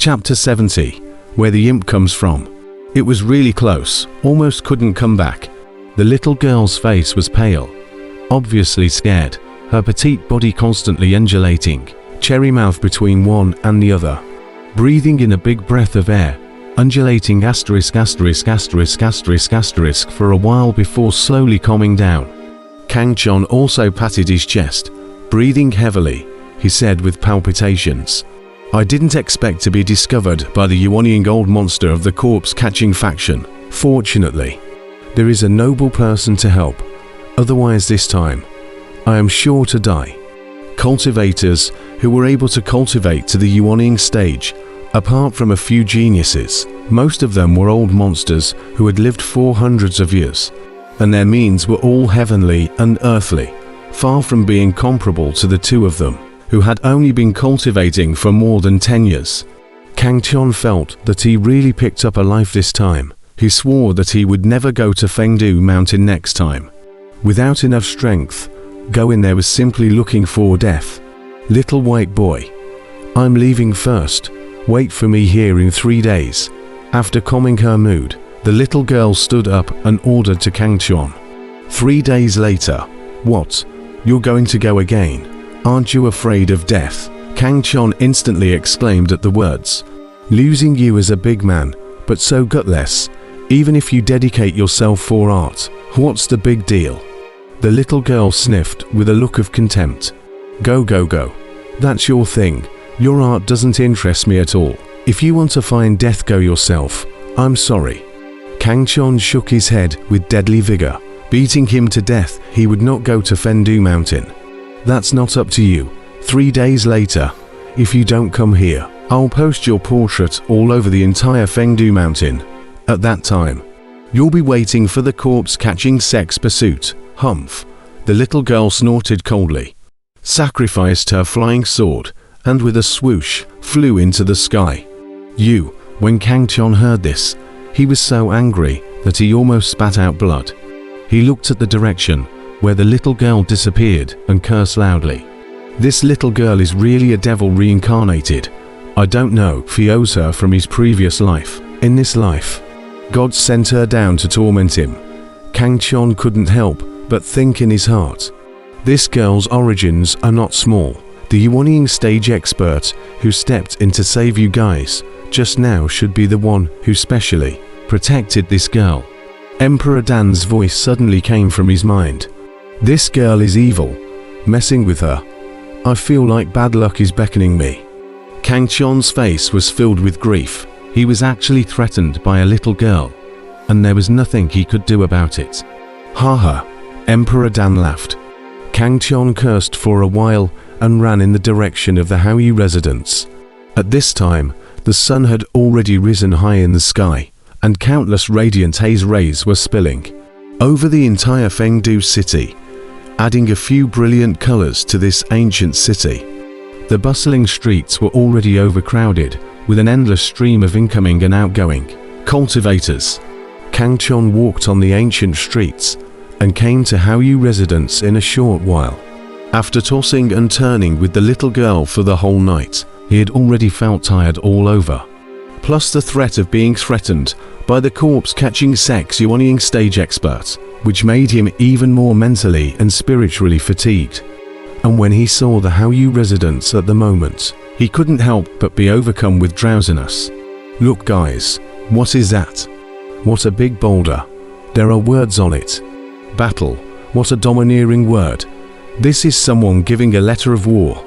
Chapter 70. Where the imp comes from. It was really close, almost couldn't come back. The little girl's face was pale, obviously scared, her petite body constantly undulating, cherry mouth between one and the other. Breathing in a big breath of air, undulating ***** for a while before slowly calming down. Kang Chon also patted his chest, breathing heavily. He said with palpitations, "I didn't expect to be discovered by the Yuanying old monster of the corpse-catching faction. Fortunately, there is a noble person to help. Otherwise this time, I am sure to die." Cultivators who were able to cultivate to the Yuanying stage, apart from a few geniuses, most of them were old monsters who had lived for hundreds of years, and their means were all heavenly and earthly, far from being comparable to the two of them, who had only been cultivating for more than 10 years. Kang Chon felt that he really picked up a life this time. He swore that he would never go to Fengdu Mountain next time. Without enough strength, going there was simply looking for death. "Little white boy, I'm leaving first. Wait for me here in 3 days." After calming her mood, the little girl stood up and ordered to Kang Chon. 3 days later. "What? You're going to go again? Aren't you afraid of death?" Kang Chon instantly exclaimed at the words. "Losing you as a big man, but so gutless, even if you dedicate yourself for art, what's the big deal?" The little girl sniffed with a look of contempt. Go. That's your thing. Your art doesn't interest me at all. If you want to find death, go yourself. I'm sorry." Kang Chon shook his head with deadly vigor. Beating him to death, he would not go to Fengdu Mountain. "That's not up to you. 3 days later, if you don't come here, I'll post your portrait all over the entire Fengdu Mountain. At that time, you'll be waiting for the corpse-catching sex pursuit." "Humph," the little girl snorted coldly, sacrificed her flying sword, and with a swoosh, flew into the sky. When Kang Chon heard this, he was so angry that he almost spat out blood. He looked at the direction where the little girl disappeared and cursed loudly. "This little girl is really a devil reincarnated. I don't know if he owes her from his previous life. In this life, God sent her down to torment him." Kang Chon couldn't help but think in his heart, this girl's origins are not small. The Yuanying stage expert who stepped in to save you guys just now should be the one who specially protected this girl. Emperor Dan's voice suddenly came from his mind. "This girl is evil. Messing with her, I feel like bad luck is beckoning me." Kang Chon's face was filled with grief. He was actually threatened by a little girl, and there was nothing he could do about it. "Ha!" Emperor Dan laughed. Kang Chon cursed for a while and ran in the direction of the Haoyu residence. At this time, the sun had already risen high in the sky, and countless radiant haze rays were spilling over the entire Fengdu city, adding a few brilliant colors to this ancient city. The bustling streets were already overcrowded, with an endless stream of incoming and outgoing cultivators. Kang Chon walked on the ancient streets and came to Haoyu residence in a short while. After tossing and turning with the little girl for the whole night, he had already felt tired all over. Plus the threat of being threatened by the corpse-catching sex Yuanying stage expert, which made him even more mentally and spiritually fatigued. And when he saw the Haoyu residence at the moment, he couldn't help but be overcome with drowsiness. "Look guys, what is that? What a big boulder. There are words on it. Battle, what a domineering word. This is someone giving a letter of war."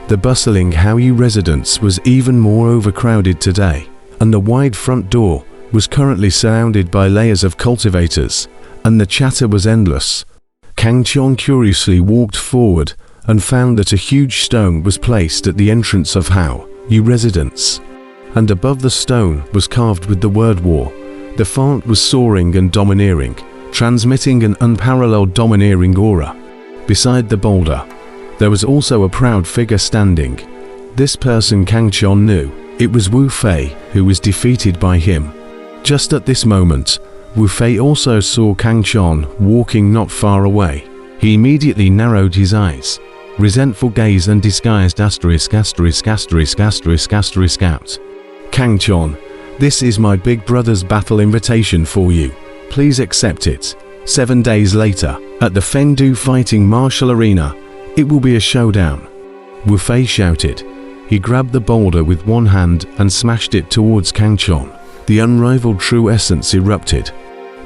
The bustling Haoyu residence was even more overcrowded today, and the wide front door was currently surrounded by layers of cultivators, and the chatter was endless. Kang Chon curiously walked forward and found that a huge stone was placed at the entrance of Haoyu residence, and above the stone was carved with the word war. The font was soaring and domineering, transmitting an unparalleled domineering aura. Beside the boulder, there was also a proud figure standing. This person Kang Chon knew. It was Wu Fei, who was defeated by him. Just at this moment, Wu Fei also saw Kang Chon walking not far away. He immediately narrowed his eyes, resentful gaze and disguised **** out. Kang-chon, this is my big brother's battle invitation for you. Please accept it. 7 days later, at the Fengdu Fighting Martial Arena, it will be a showdown. Wu Fei shouted. He grabbed the boulder with one hand and smashed it towards Kang-chon. The unrivaled true essence erupted,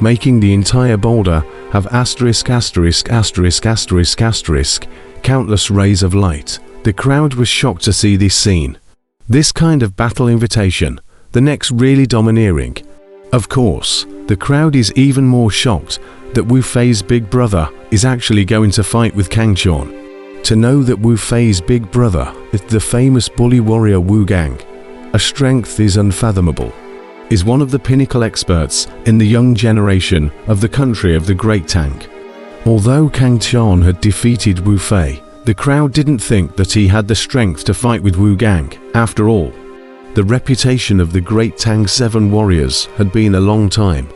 making the entire boulder have countless rays of light. The crowd was shocked to see this scene. This kind of battle invitation, the next really domineering. Of course, the crowd is even more shocked that Wu Fei's big brother is actually going to fight with Kang-chon. To know that Wu Fei's big brother is the famous bully warrior Wu Gang, a strength is unfathomable, is one of the pinnacle experts in the young generation of the country of the Great Tang. Although Kang-chon had defeated Wu Fei, the crowd didn't think that he had the strength to fight with Wu Gang. After all, the reputation of the Great Tang 7 warriors had been a long time,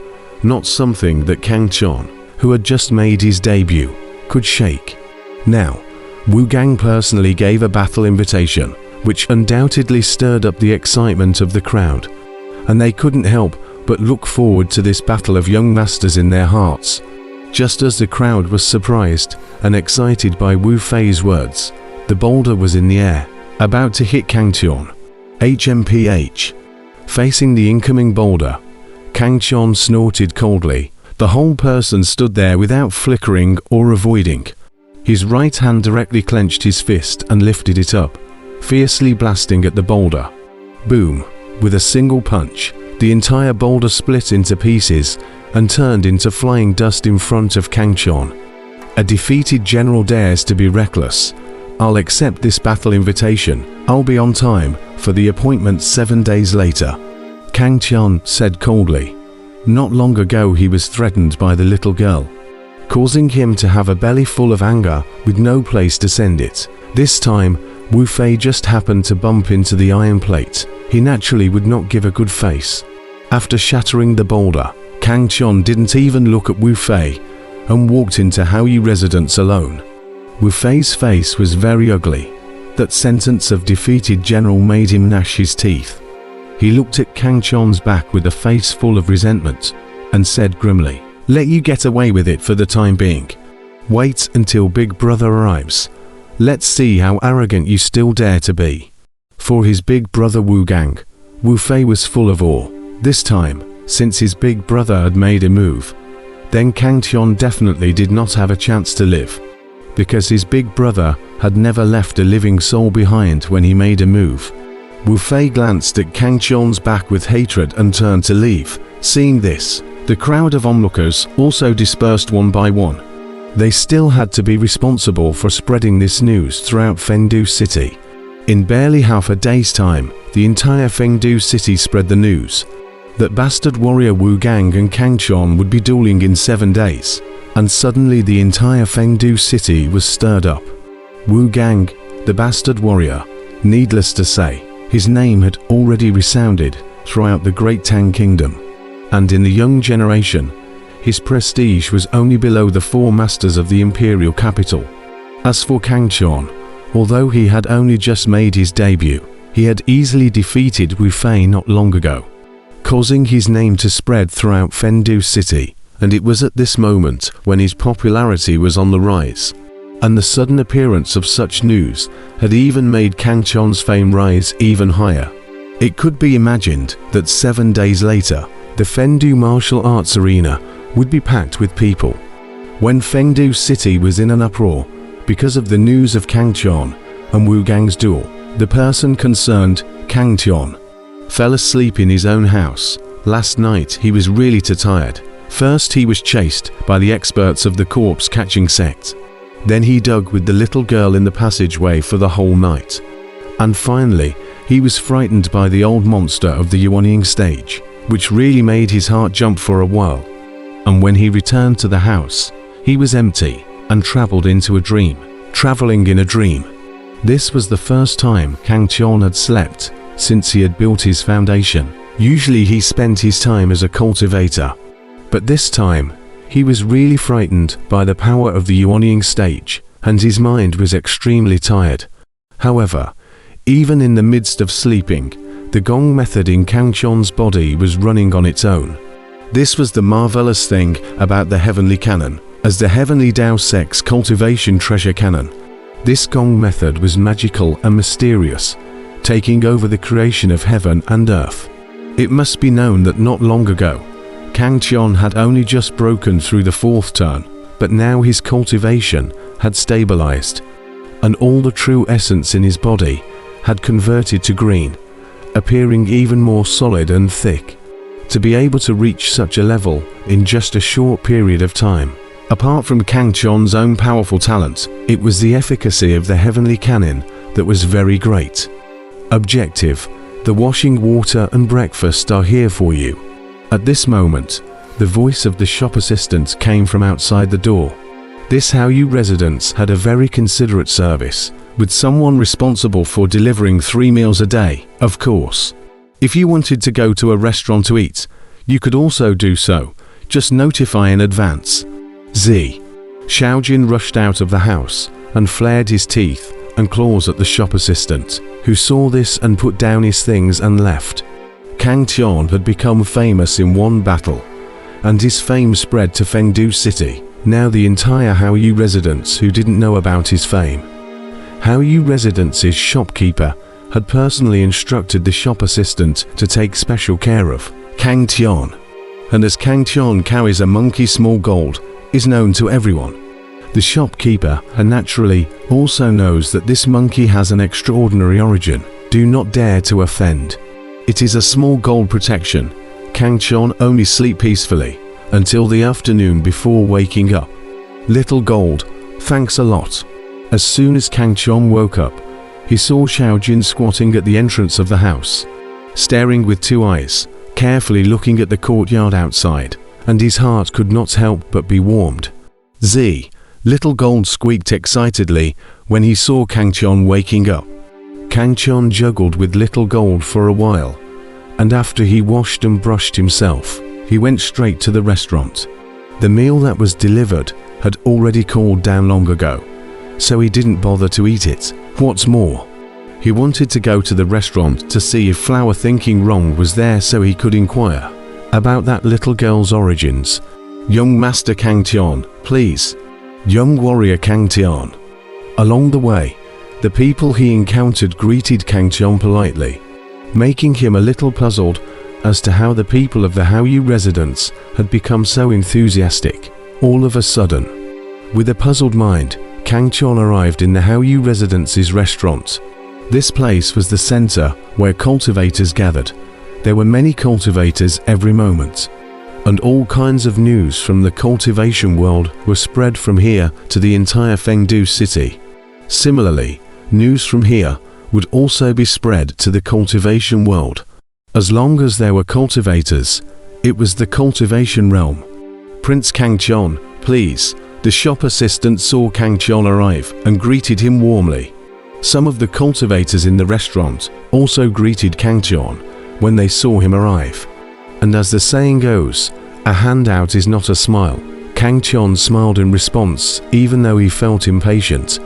not something that Kang-chon, who had just made his debut, could shake. Now, Wu Gang personally gave a battle invitation, which undoubtedly stirred up the excitement of the crowd, and they couldn't help but look forward to this battle of young masters in their hearts. Just as the crowd was surprised and excited by Wu Fei's words, the boulder was in the air, about to hit Kang-chon. HMPH. Facing the incoming boulder, Kang-chon snorted coldly. The whole person stood there without flickering or avoiding. His right hand directly clenched his fist and lifted it up, fiercely blasting at the boulder. Boom! With a single punch, the entire boulder split into pieces and turned into flying dust in front of Kang-chon. A defeated general dares to be reckless. I'll accept this battle invitation. I'll be on time for the appointment 7 days later, Kang-chon said coldly. Not long ago he was threatened by the little girl, causing him to have a belly full of anger with no place to send it. This time, Wu Fei just happened to bump into the iron plate. He naturally would not give a good face. After shattering the boulder, Kang-chon didn't even look at Wu Fei and walked into Haoyu residence alone. Wu Fei's face was very ugly. That sentence of defeated general made him gnash his teeth. He looked at Kang-chon's back with a face full of resentment and said grimly, "Let you get away with it for the time being. Wait until Big Brother arrives. Let's see how arrogant you still dare to be." For his big brother Wu Gang, Wu Fei was full of awe. This time, since his big brother had made a move, then Kang-chon definitely did not have a chance to live, because his big brother had never left a living soul behind when he made a move. Wu Fei glanced at Kang-chon's back with hatred and turned to leave. Seeing this, the crowd of onlookers also dispersed one by one. They still had to be responsible for spreading this news throughout Fengdu City. In barely half a day's time, the entire Fengdu City spread the news that bastard warrior Wu Gang and Kang-chon would be dueling in 7 days, and suddenly the entire Fengdu City was stirred up. Wu Gang, the bastard warrior, needless to say, his name had already resounded throughout the Great Tang Kingdom, and in the young generation, his prestige was only below the 4 masters of the imperial capital. As for Kang-chon, although he had only just made his debut, he had easily defeated Wu Fei not long ago, causing his name to spread throughout Fengdu City, and it was at this moment when his popularity was on the rise, and the sudden appearance of such news had even made Kang-chon's fame rise even higher. It could be imagined that 7 days later, the Fengdu Martial Arts Arena would be packed with people. When Fengdu City was in an uproar because of the news of Kang-chon and Wu Gang's duel, the person concerned, Kang-chon, fell asleep in his own house. Last night he was really too tired. First he was chased by the experts of the corpse catching sect. Then he dug with the little girl in the passageway for the whole night. And finally, he was frightened by the old monster of the Yuanying stage, which really made his heart jump for a while. And when he returned to the house, he was empty and traveled into a dream. Traveling in a dream. This was the first time Kang-chon had slept since he had built his foundation. Usually he spent his time as a cultivator, but this time he was really frightened by the power of the Yuanying stage, and his mind was extremely tired. However, even in the midst of sleeping, The gong method in Kang Chon's body was running on its own. This was the marvelous thing about the Heavenly Canon. As the Heavenly Dao Sect's cultivation treasure canon, this gong method was magical and mysterious, taking over the creation of heaven and earth. It must be known that not long ago, Kang Chon had only just broken through the 4th turn, but now his cultivation had stabilized, and all the true essence in his body had converted to green, appearing even more solid and thick. To be able to reach such a level in just a short period of time. Apart from Kang Chon's own powerful talent, it was the efficacy of the Heavenly Canon that was very great. Objective: the washing, water and breakfast are here for you. At this moment, the voice of the shop assistant came from outside the door. This Haoyu residence had a very considerate service, with someone responsible for delivering 3 meals a day, of course. If you wanted to go to a restaurant to eat, you could also do so, just notify in advance. Xiaojin rushed out of the house and flared his teeth and claws at the shop assistant, who saw this and put down his things and left. Kang Chon had become famous in one battle, and his fame spread to Fengdu City. Now the entire Haoyu residence who didn't know about his fame. Haoyu residence's shopkeeper had personally instructed the shop assistant to take special care of Kang Chon, and as Kang Chon carries a monkey small gold, is known to everyone. The shopkeeper naturally also knows that this monkey has an extraordinary origin. Do not dare to offend. It is a small gold protection. Kang Chon only sleep peacefully until the afternoon before waking up. Little gold, thanks a lot. As soon as Kang Chon woke up, he saw Xiaojin squatting at the entrance of the house, staring with 2 eyes, carefully looking at the courtyard outside, and his heart could not help but be warmed. Little Gold squeaked excitedly when he saw Kang Chon waking up. Kang Chon juggled with Little Gold for a while, and after he washed and brushed himself, he went straight to the restaurant. The meal that was delivered had already cooled down long ago, so he didn't bother to eat it. What's more, he wanted to go to the restaurant to see if Flower Thinking Wrong was there so he could inquire about that little girl's origins. Young Master Kang Chon, please. Young warrior Kang Chon. Along the way, the people he encountered greeted Kang Chon politely, making him a little puzzled as to how the people of the Haoyu residence had become so enthusiastic all of a sudden. With a puzzled mind, Kang Chon arrived in the Haoyu residence's restaurant. This place was the center where cultivators gathered. There were many cultivators every moment, and all kinds of news from the cultivation world were spread from here to the entire Fengdu city. Similarly, news from here would also be spread to the cultivation world. As long as there were cultivators, it was the cultivation realm. Prince Kang Chon, please. The shop assistant saw Kang Chon arrive and greeted him warmly. Some of the cultivators in the restaurant also greeted Kang Chon when they saw him arrive. And as the saying goes, a handout is not a smile. Kang Chon smiled in response, even though he felt impatient.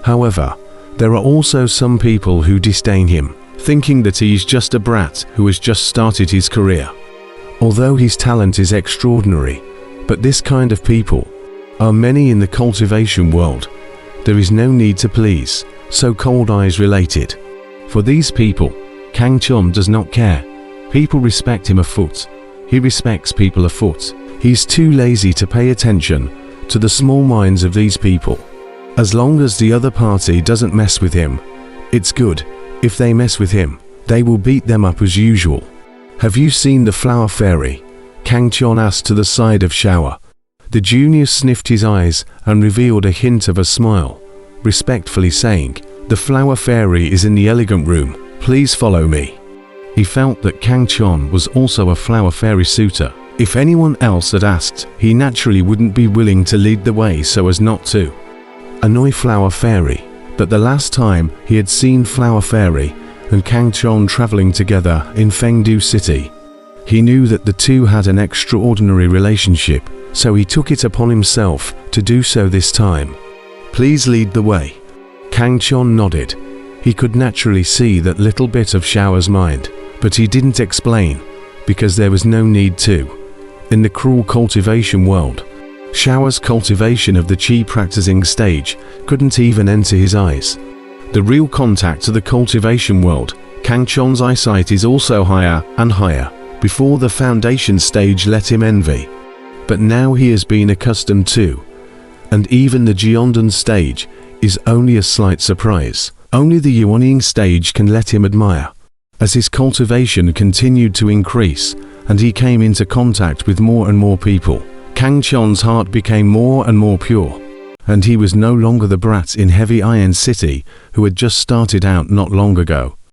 However, there are also some people who disdain him, thinking that he's just a brat who has just started his career. Although his talent is extraordinary, but this kind of people are many in the cultivation world. There is no need to please, so Cold Eyes related. For these people, Kang Chon does not care. People respect him afoot. He respects people afoot. He's too lazy to pay attention to the small minds of these people. As long as the other party doesn't mess with him, it's good. If they mess with him, they will beat them up as usual. Have you seen the flower fairy? Kang Chon asked to the side of Shower. The junior sniffed his eyes and revealed a hint of a smile, respectfully saying, "The flower fairy is in the elegant room. Please follow me." He felt that Kang Chon was also a flower fairy suitor. If anyone else had asked, he naturally wouldn't be willing to lead the way so as not to annoy Flower Fairy. But the last time he had seen Flower Fairy and Kang Chon traveling together in Fengdu City, he knew that the two had an extraordinary relationship, so he took it upon himself to do so this time. "Please lead the way." Kang Chon nodded. He could naturally see that little bit of Shower's mind, But he didn't explain, because there was no need to. In the cruel cultivation world, Shao's cultivation of the qi practicing stage couldn't even enter his eyes. The real contact to the cultivation world, Kang Chon's eyesight is also higher and higher. Before the foundation stage let him envy. But now he has been accustomed to. And even the Jiandan stage is only a slight surprise. Only the Yuanying stage can let him admire. As his cultivation continued to increase, and he came into contact with more and more people, Kang Chon's heart became more and more pure. And he was no longer the brat in Heavy Iron City who had just started out not long ago.